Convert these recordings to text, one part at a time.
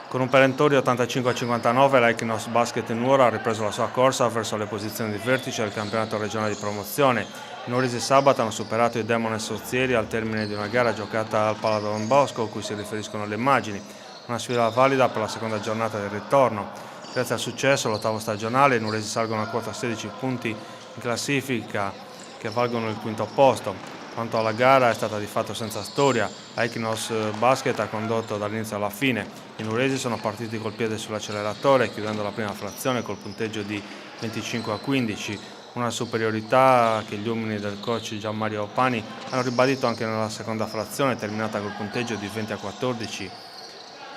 Con un perentorio 85-59 l'Equinox Basket Nuoro ha ripreso la sua corsa verso le posizioni di vertice del campionato regionale di promozione. I nuoresi sabato hanno superato i Demone Sorzieri al termine di una gara giocata al Pala Don Bosco, a cui si riferiscono le immagini, una sfida valida per la seconda giornata del ritorno. Grazie al successo, l'ottavo stagionale, i nuoresi salgono a quota 16 punti in classifica che valgono il quinto posto. Quanto alla gara è stata di fatto senza storia, l'Equinox Basket ha condotto dall'inizio alla fine. I nuoresi sono partiti col piede sull'acceleratore, chiudendo la prima frazione col punteggio di 25-15, una superiorità che gli uomini del coach Gianmario Pani hanno ribadito anche nella seconda frazione, terminata col punteggio di 20-14.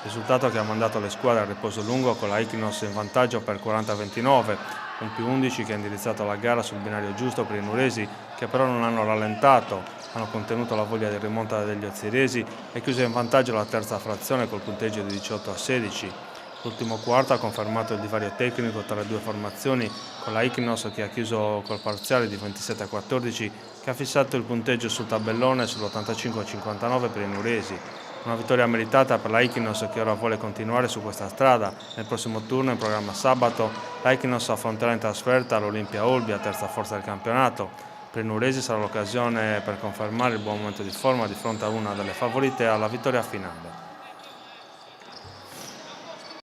Risultato che ha mandato le squadre al riposo lungo con la Equinox in vantaggio per 40-29, un più 11 che ha indirizzato la gara sul binario giusto per i nuoresi, che però non hanno rallentato, hanno contenuto la voglia di rimonta degli ozziresi e chiuso in vantaggio la terza frazione col punteggio di 18-16. L'ultimo quarto ha confermato il divario tecnico tra le due formazioni, con la Equinox che ha chiuso col parziale di 27-14, che ha fissato il punteggio sul tabellone sull'85-59 per i nuoresi. Una vittoria meritata per la Equinox che ora vuole continuare su questa strada. Nel prossimo turno, in programma sabato, la Equinox affronterà in trasferta l'Olimpia Olbia, terza forza del campionato. Per i nuoresi sarà l'occasione per confermare il buon momento di forma di fronte a una delle favorite alla vittoria finale.